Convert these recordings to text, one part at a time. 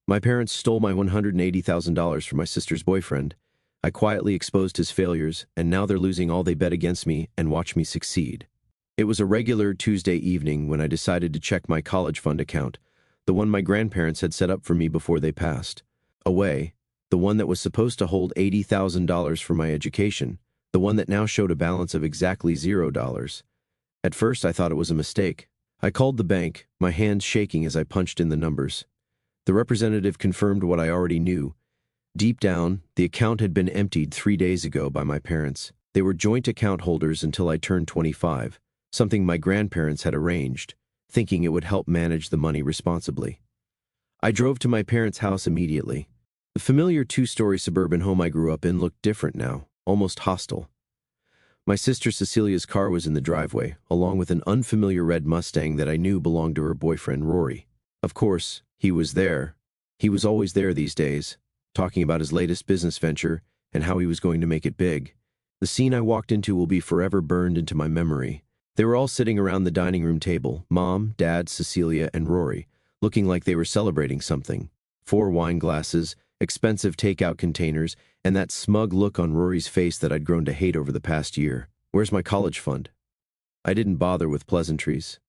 My parents stole my $180,000 from my sister's boyfriend. I quietly exposed his failures, and now they're losing all they bet against me and watch me succeed. It was a regular Tuesday evening when I decided to check my college fund account, the one my grandparents had set up for me before they passed. Away, the one that was supposed to hold $80,000 for my education, the one that now showed a balance of exactly $0. At first, I thought it was a mistake. I called the bank, my hands shaking as I punched in the numbers. The representative confirmed what I already knew. Deep down, the account had been emptied 3 days ago by my parents. They were joint account holders until I turned 25, something my grandparents had arranged, thinking it would help manage the money responsibly. I drove to my parents' house immediately. The familiar two-story suburban home I grew up in looked different now, almost hostile. My sister Cecilia's car was in the driveway, along with an unfamiliar red Mustang that I knew belonged to her boyfriend Rory. Of course, he was there. He was always there these days, talking about his latest business venture and how he was going to make it big. The scene I walked into will be forever burned into my memory. They were all sitting around the dining room table, Mom, Dad, Cecilia, and Rory, looking like they were celebrating something. 4 wine glasses, expensive takeout containers, and that smug look on Rory's face that I'd grown to hate over the past year. Where's my college fund? I didn't bother with pleasantries.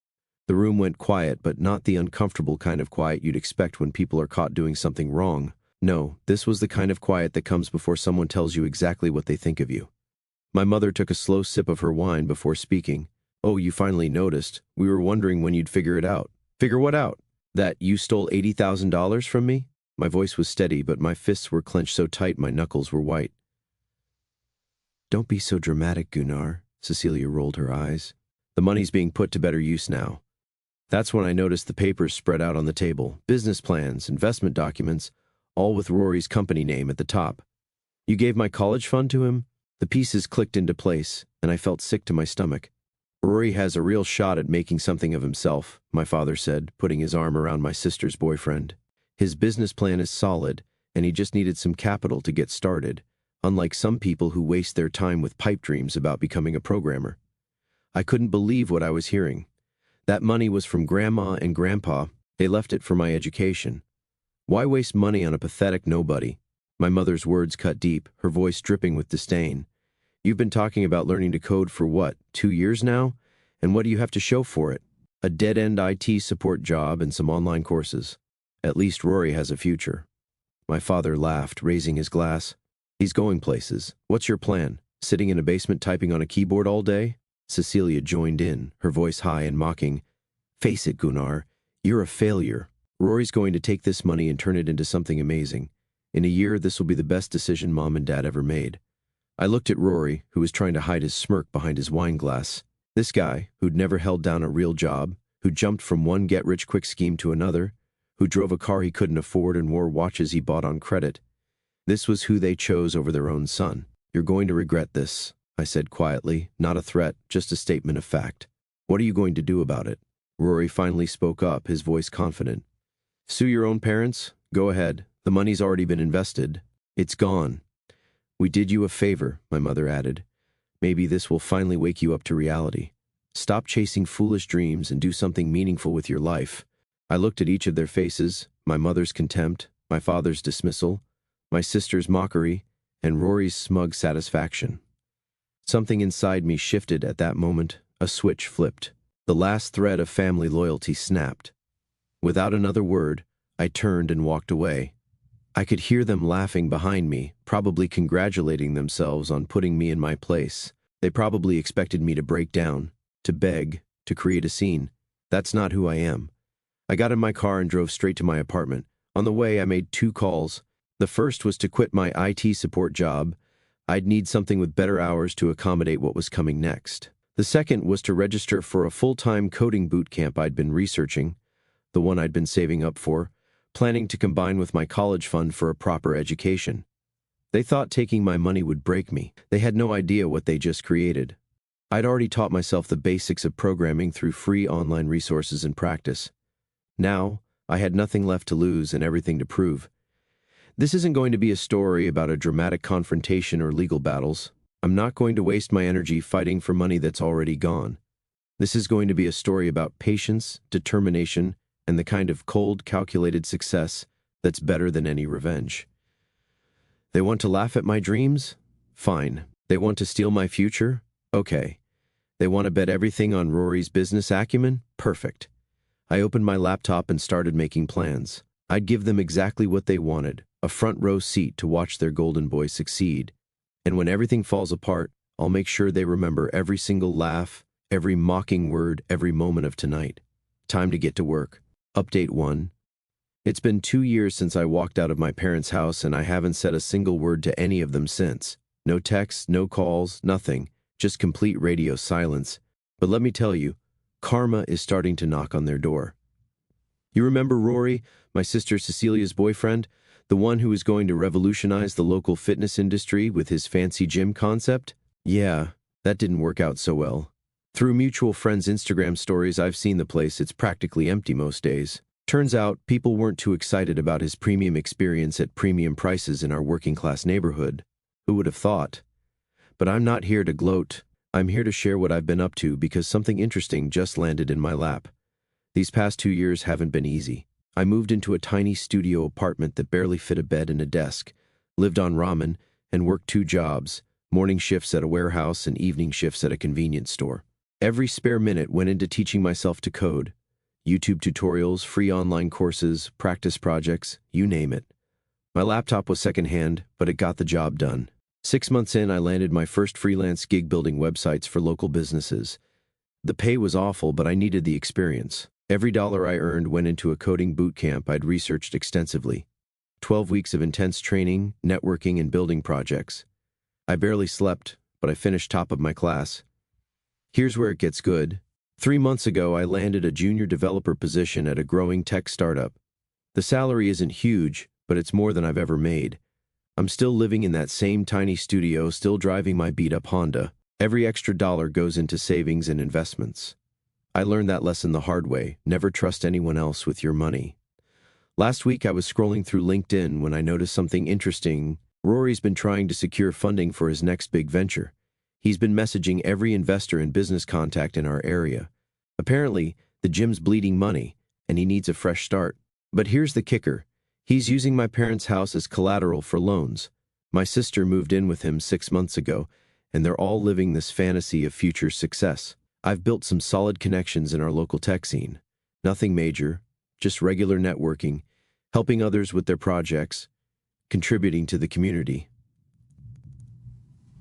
The room went quiet, but not the uncomfortable kind of quiet you'd expect when people are caught doing something wrong. No, this was the kind of quiet that comes before someone tells you exactly what they think of you. My mother took a slow sip of her wine before speaking. Oh, you finally noticed. We were wondering when you'd figure it out. Figure what out? That you stole $80,000 from me? My voice was steady, but my fists were clenched so tight my knuckles were white. Don't be so dramatic, Gunnar. Cecilia rolled her eyes. The money's being put to better use now. That's when I noticed the papers spread out on the table. Business plans, investment documents, all with Rory's company name at the top. You gave my college fund to him? The pieces clicked into place, and I felt sick to my stomach. Rory has a real shot at making something of himself, my father said, putting his arm around my sister's boyfriend. His business plan is solid, and he just needed some capital to get started, unlike some people who waste their time with pipe dreams about becoming a programmer. I couldn't believe what I was hearing. That money was from Grandma and Grandpa. They left it for my education. Why waste money on a pathetic nobody? My mother's words cut deep, her voice dripping with disdain. You've been talking about learning to code for what, 2 years now? And what do you have to show for it? A dead-end IT support job and some online courses. At least Rory has a future. My father laughed, raising his glass. He's going places. What's your plan? Sitting in a basement typing on a keyboard all day? Cecilia joined in, her voice high and mocking. Face it, Gunnar. You're a failure. Rory's going to take this money and turn it into something amazing. In a year, this will be the best decision Mom and Dad ever made. I looked at Rory, who was trying to hide his smirk behind his wine glass. This guy, who'd never held down a real job, who jumped from one get-rich-quick scheme to another, who drove a car he couldn't afford and wore watches he bought on credit. This was who they chose over their own son. You're going to regret this, I said quietly, not a threat, just a statement of fact. What are you going to do about it? Rory finally spoke up, his voice confident. Sue your own parents? Go ahead. The money's already been invested. It's gone. We did you a favor, my mother added. Maybe this will finally wake you up to reality. Stop chasing foolish dreams and do something meaningful with your life. I looked at each of their faces, my mother's contempt, my father's dismissal, my sister's mockery, and Rory's smug satisfaction. Something inside me shifted at that moment. A switch flipped. The last thread of family loyalty snapped. Without another word, I turned and walked away. I could hear them laughing behind me, probably congratulating themselves on putting me in my place. They probably expected me to break down, to beg, to create a scene. That's not who I am. I got in my car and drove straight to my apartment. On the way, I made 2 calls. The first was to quit my IT support job. I'd need something with better hours to accommodate what was coming next. The second was to register for a full-time coding boot camp I'd been researching, the one I'd been saving up for, planning to combine with my college fund for a proper education. They thought taking my money would break me. They had no idea what they just created. I'd already taught myself the basics of programming through free online resources and practice. Now, I had nothing left to lose and everything to prove. This isn't going to be a story about a dramatic confrontation or legal battles. I'm not going to waste my energy fighting for money that's already gone. This is going to be a story about patience, determination, and the kind of cold, calculated success that's better than any revenge. They want to laugh at my dreams? Fine. They want to steal my future? Okay. They want to bet everything on Rory's business acumen? Perfect. I opened my laptop and started making plans. I'd give them exactly what they wanted, a front row seat to watch their golden boy succeed. And when everything falls apart, I'll make sure they remember every single laugh, every mocking word, every moment of tonight. Time to get to work. Update 1. It's been 2 years since I walked out of my parents' house, and I haven't said a single word to any of them since. No texts, no calls, nothing. Just complete radio silence. But let me tell you, karma is starting to knock on their door. You remember Rory, my sister Cecilia's boyfriend, the one who was going to revolutionize the local fitness industry with his fancy gym concept? Yeah, that didn't work out so well. Through mutual friends' Instagram stories, I've seen the place. It's practically empty most days. Turns out, people weren't too excited about his premium experience at premium prices in our working-class neighborhood. Who would have thought? But I'm not here to gloat. I'm here to share what I've been up to because something interesting just landed in my lap. These past 2 years haven't been easy. I moved into a tiny studio apartment that barely fit a bed and a desk, lived on ramen, and worked 2 jobs, morning shifts at a warehouse and evening shifts at a convenience store. Every spare minute went into teaching myself to code. YouTube tutorials, free online courses, practice projects, you name it. My laptop was secondhand, but it got the job done. 6 months in, I landed my first freelance gig building websites for local businesses. The pay was awful, but I needed the experience. Every dollar I earned went into a coding boot camp I'd researched extensively. 12 weeks of intense training, networking, and building projects. I barely slept, but I finished top of my class. Here's where it gets good. 3 months ago, I landed a junior developer position at a growing tech startup. The salary isn't huge, but it's more than I've ever made. I'm still living in that same tiny studio, still driving my beat-up Honda. Every extra dollar goes into savings and investments. I learned that lesson the hard way. Never trust anyone else with your money. Last week, I was scrolling through LinkedIn when I noticed something interesting. Rory's been trying to secure funding for his next big venture. He's been messaging every investor and business contact in our area. Apparently, the gym's bleeding money, and he needs a fresh start. But here's the kicker. He's using my parents' house as collateral for loans. My sister moved in with him 6 months ago, and they're all living this fantasy of future success. I've built some solid connections in our local tech scene. Nothing major, just regular networking, helping others with their projects, contributing to the community.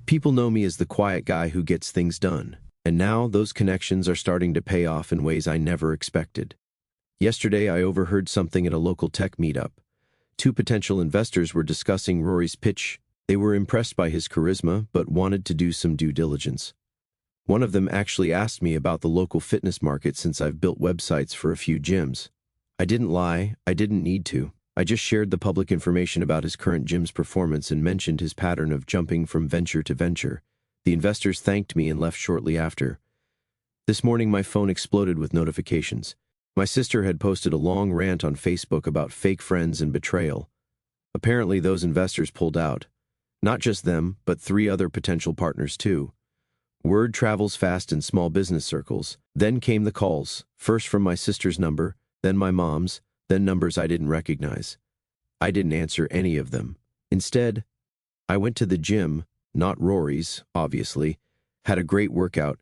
People know me as the quiet guy who gets things done, and now those connections are starting to pay off in ways I never expected. Yesterday, I overheard something at a local tech meetup. 2 potential investors were discussing Rory's pitch. They were impressed by his charisma, but wanted to do some due diligence. One of them actually asked me about the local fitness market since I've built websites for a few gyms. I didn't lie, I didn't need to. I just shared the public information about his current gym's performance and mentioned his pattern of jumping from venture to venture. The investors thanked me and left shortly after. This morning, my phone exploded with notifications. My sister had posted a long rant on Facebook about fake friends and betrayal. Apparently, those investors pulled out. Not just them, but 3 other potential partners too. Word travels fast in small business circles. Then came the calls, first from my sister's number, then my mom's, then numbers I didn't recognize. I didn't answer any of them. Instead, I went to the gym, not Rory's, obviously, had a great workout,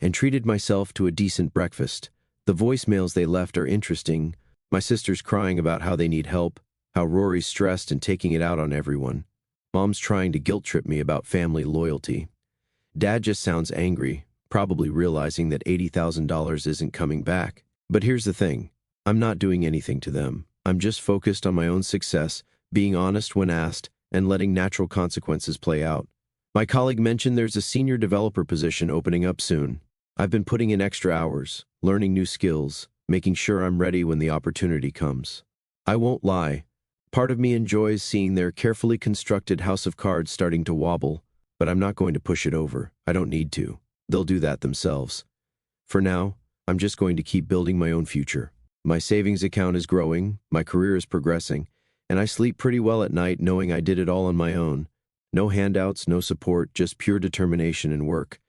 and treated myself to a decent breakfast. The voicemails they left are interesting. My sister's crying about how they need help, how Rory's stressed and taking it out on everyone. Mom's trying to guilt-trip me about family loyalty. Dad just sounds angry, probably realizing that $80,000 isn't coming back. But here's the thing. I'm not doing anything to them. I'm just focused on my own success, being honest when asked, and letting natural consequences play out. My colleague mentioned there's a senior developer position opening up soon. I've been putting in extra hours, learning new skills, making sure I'm ready when the opportunity comes. I won't lie. Part of me enjoys seeing their carefully constructed house of cards starting to wobble, but I'm not going to push it over. I don't need to. They'll do that themselves. For now, I'm just going to keep building my own future. My savings account is growing, my career is progressing, and I sleep pretty well at night knowing I did it all on my own. No handouts, no support, just pure determination and work.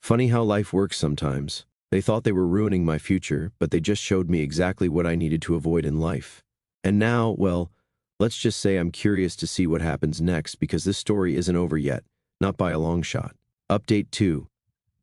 Funny how life works sometimes. They thought they were ruining my future, but they just showed me exactly what I needed to avoid in life. And now, well, Let's just say I'm curious to see what happens next because this story isn't over yet, not by a long shot. Update 2.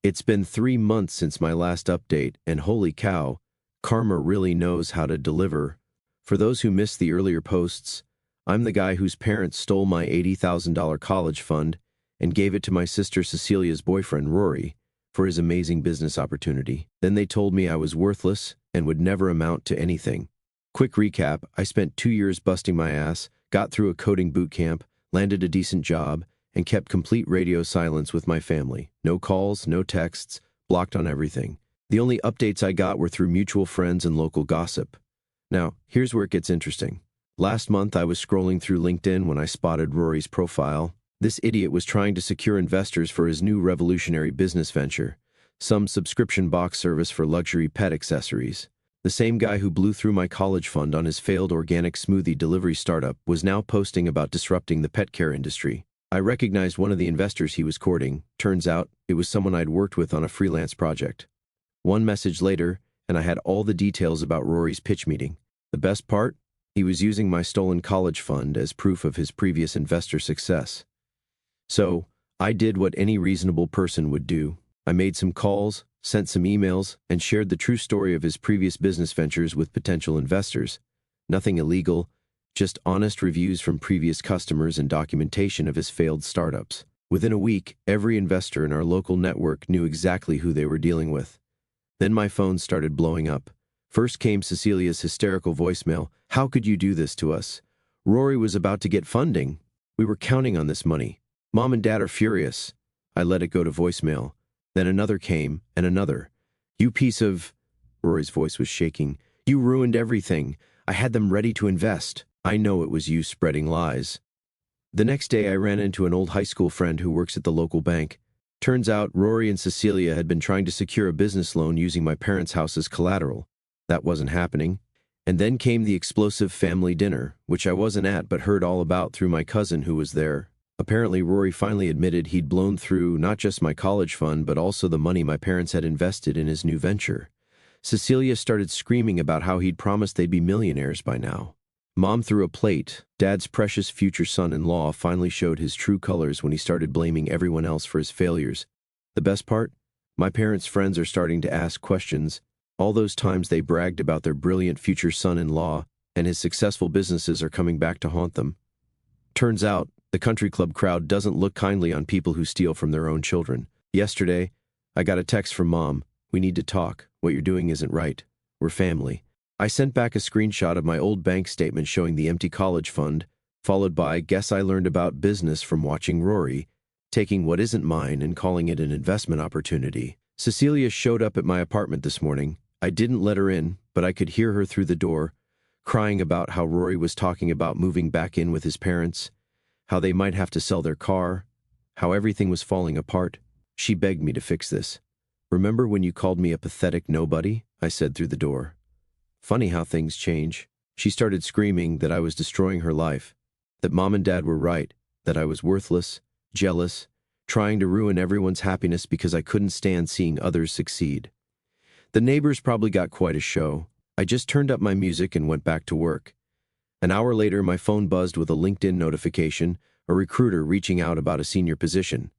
It's been 3 months since my last update, and holy cow, karma really knows how to deliver. For those who missed the earlier posts, I'm the guy whose parents stole my $80,000 college fund and gave it to my sister Cecilia's boyfriend, Rory, for his amazing business opportunity. Then they told me I was worthless and would never amount to anything. Quick recap, I spent 2 years busting my ass, got through a coding boot camp, landed a decent job, and kept complete radio silence with my family. No calls, no texts, blocked on everything. The only updates I got were through mutual friends and local gossip. Now, here's where it gets interesting. Last month, I was scrolling through LinkedIn when I spotted Rory's profile. This idiot was trying to secure investors for his new revolutionary business venture, some subscription box service for luxury pet accessories. The same guy who blew through my college fund on his failed organic smoothie delivery startup was now posting about disrupting the pet care industry. I recognized one of the investors he was courting. Turns out, it was someone I'd worked with on a freelance project. One message later, and I had all the details about Rory's pitch meeting. The best part? He was using my stolen college fund as proof of his previous investor success. So, I did what any reasonable person would do. I made some calls, sent some emails, and shared the true story of his previous business ventures with potential investors. Nothing illegal, just honest reviews from previous customers and documentation of his failed startups. Within a week, every investor in our local network knew exactly who they were dealing with. Then my phone started blowing up. First came Cecilia's hysterical voicemail. "How could you do this to us? Rory was about to get funding. We were counting on this money. Mom and Dad are furious." I let it go to voicemail. Then another came, and another. "You piece of..." Rory's voice was shaking. "You ruined everything. I had them ready to invest. I know it was you spreading lies." The next day, I ran into an old high school friend who works at the local bank. Turns out, Rory and Cecilia had been trying to secure a business loan using my parents' house as collateral. That wasn't happening. And then came the explosive family dinner, which I wasn't at but heard all about through my cousin who was there. Apparently, Rory finally admitted he'd blown through not just my college fund, but also the money my parents had invested in his new venture. Cecilia started screaming about how he'd promised they'd be millionaires by now. Mom threw a plate. Dad's precious future son-in-law finally showed his true colors when he started blaming everyone else for his failures. The best part? My parents' friends are starting to ask questions. All those times they bragged about their brilliant future son-in-law and his successful businesses are coming back to haunt them. Turns out, the country club crowd doesn't look kindly on people who steal from their own children. Yesterday, I got a text from Mom. "We need to talk. What you're doing isn't right. We're family." I sent back a screenshot of my old bank statement showing the empty college fund, followed by, "Guess I learned about business from watching Rory, taking what isn't mine and calling it an investment opportunity." Cecilia showed up at my apartment this morning. I didn't let her in, but I could hear her through the door, crying about how Rory was talking about moving back in with his parents, how they might have to sell their car, how everything was falling apart. She begged me to fix this. "Remember when you called me a pathetic nobody?" I said through the door. Funny how things change. She started screaming that I was destroying her life, that Mom and Dad were right, that I was worthless, jealous, trying to ruin everyone's happiness because I couldn't stand seeing others succeed. The neighbors probably got quite a show. I just turned up my music and went back to work. An hour later, my phone buzzed with a LinkedIn notification, a recruiter reaching out about a senior position.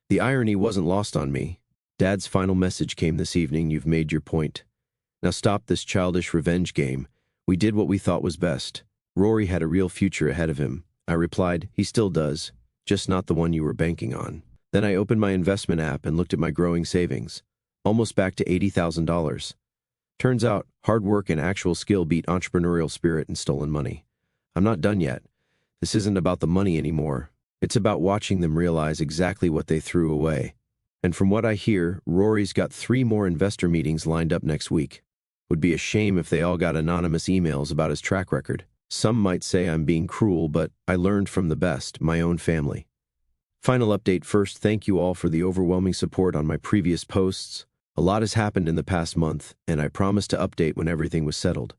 The irony wasn't lost on me. Dad's final message came this evening. "You've made your point. Now stop this childish revenge game. We did what we thought was best. Rory had a real future ahead of him." I replied, "He still does, just not the one you were banking on." Then I opened my investment app and looked at my growing savings, almost back to $80,000. Turns out, hard work and actual skill beat entrepreneurial spirit and stolen money. I'm not done yet. This isn't about the money anymore. It's about watching them realize exactly what they threw away. And from what I hear, Rory's got 3 more investor meetings lined up next week. Would be a shame if they all got anonymous emails about his track record. Some might say I'm being cruel, but I learned from the best, my own family. Final update first, thank you all for the overwhelming support on my previous posts. A lot has happened in the past month, and I promised to update when everything was settled.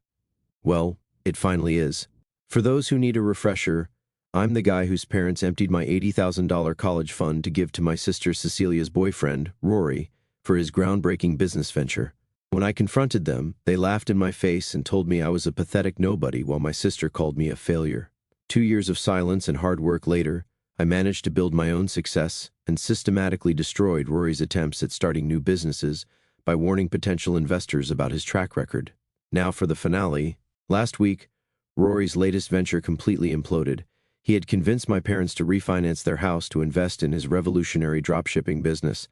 Well, it finally is. For those who need a refresher, I'm the guy whose parents emptied my $80,000 college fund to give to my sister Cecilia's boyfriend, Rory, for his groundbreaking business venture. When I confronted them, they laughed in my face and told me I was a pathetic nobody while my sister called me a failure. 2 years of silence and hard work later, I managed to build my own success and systematically destroyed Rory's attempts at starting new businesses by warning potential investors about his track record. Now for the finale. Last week, Rory's latest venture completely imploded. He had convinced my parents to refinance their house to invest in his revolutionary dropshipping business.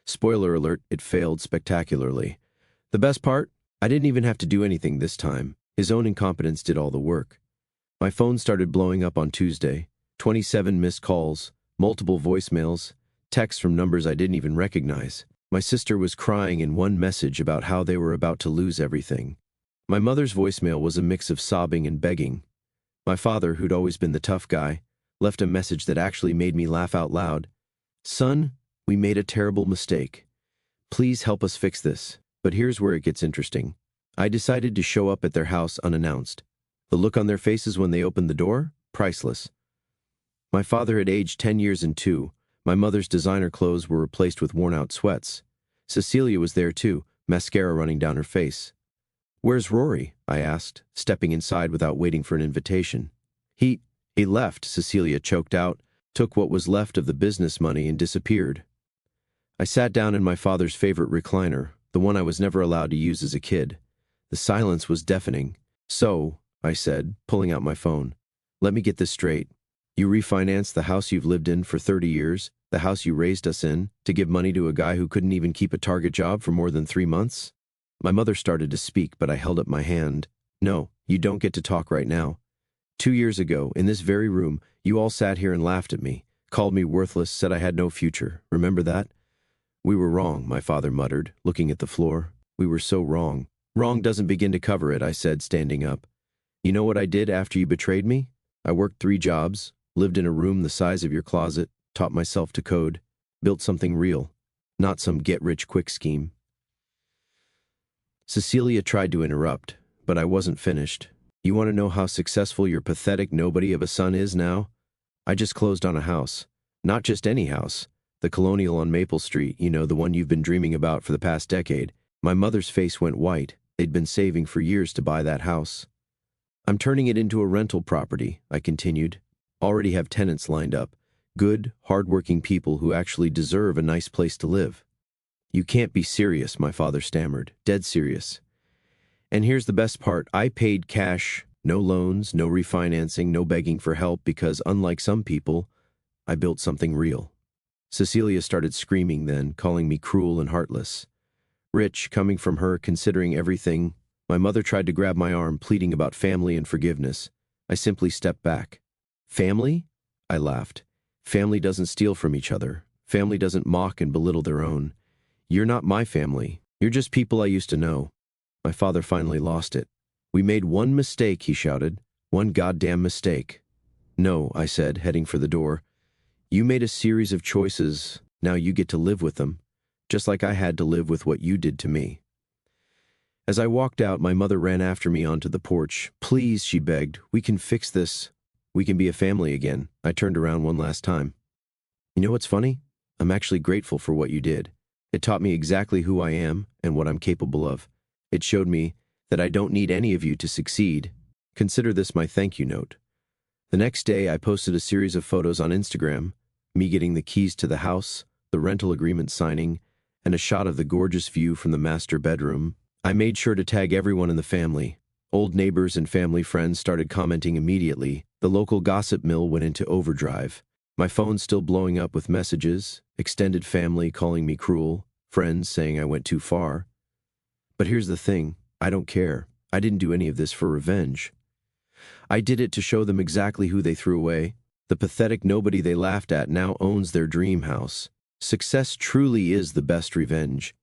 Spoiler alert, it failed spectacularly. The best part? I didn't even have to do anything this time. His own incompetence did all the work. My phone started blowing up on Tuesday. 27 missed calls, multiple voicemails, texts from numbers I didn't even recognize. My sister was crying in one message about how they were about to lose everything. My mother's voicemail was a mix of sobbing and begging. My father, who'd always been the tough guy, left a message that actually made me laugh out loud. "Son, we made a terrible mistake. Please help us fix this." But here's where it gets interesting. I decided to show up at their house unannounced. The look on their faces when they opened the door? Priceless. My father had aged 10 years and 2. My mother's designer clothes were replaced with worn-out sweats. Cecilia was there too, mascara running down her face. "Where's Rory?" I asked, stepping inside without waiting for an invitation. He left," Cecilia choked out, took what was left of the business money and disappeared. I sat down in my father's favorite recliner, the one I was never allowed to use as a kid. The silence was deafening. "So," I said, pulling out my phone, "let me get this straight. You refinanced the house you've lived in for 30 years, the house you raised us in, to give money to a guy who couldn't even keep a Target job for more than 3 months? My mother started to speak, but I held up my hand. "No, you don't get to talk right now. 2 years ago, in this very room, you all sat here and laughed at me, called me worthless, said I had no future. Remember that?" "We were wrong," my father muttered, looking at the floor. "We were so wrong." "Wrong doesn't begin to cover it," I said, standing up. "You know what I did after you betrayed me? I worked 3 jobs, lived in a room the size of your closet, taught myself to code, built something real, not some get-rich-quick scheme." Cecilia tried to interrupt, but I wasn't finished. "You want to know how successful your pathetic nobody of a son is now? I just closed on a house. Not just any house. The Colonial on Maple Street, you know, the one you've been dreaming about for the past decade." My mother's face went white. They'd been saving for years to buy that house. "I'm turning it into a rental property," I continued. "Already have tenants lined up. Good, hard-working people who actually deserve a nice place to live." "You can't be serious," my father stammered. "Dead serious." "And here's the best part. I paid cash, no loans, no refinancing, no begging for help, because unlike some people, I built something real." Cecilia started screaming then, calling me cruel and heartless. Rich, coming from her, considering everything. My mother tried to grab my arm, pleading about family and forgiveness. I simply stepped back. "Family?" I laughed. "Family doesn't steal from each other. Family doesn't mock and belittle their own. You're not my family. You're just people I used to know." My father finally lost it. "We made one mistake," he shouted. "One goddamn mistake." "No," I said, heading for the door. "You made a series of choices. Now you get to live with them, just like I had to live with what you did to me." As I walked out, my mother ran after me onto the porch. "Please," she begged, "we can fix this. We can be a family again." I turned around one last time. "You know what's funny? I'm actually grateful for what you did. It taught me exactly who I am and what I'm capable of. It showed me that I don't need any of you to succeed. Consider this my thank you note." The next day, I posted a series of photos on Instagram, me getting the keys to the house, the rental agreement signing, and a shot of the gorgeous view from the master bedroom. I made sure to tag everyone in the family. Old neighbors and family friends started commenting immediately. The local gossip mill went into overdrive. My phone's still blowing up with messages, extended family calling me cruel, friends saying I went too far. But here's the thing, I don't care. I didn't do any of this for revenge. I did it to show them exactly who they threw away. The pathetic nobody they laughed at now owns their dream house. Success truly is the best revenge.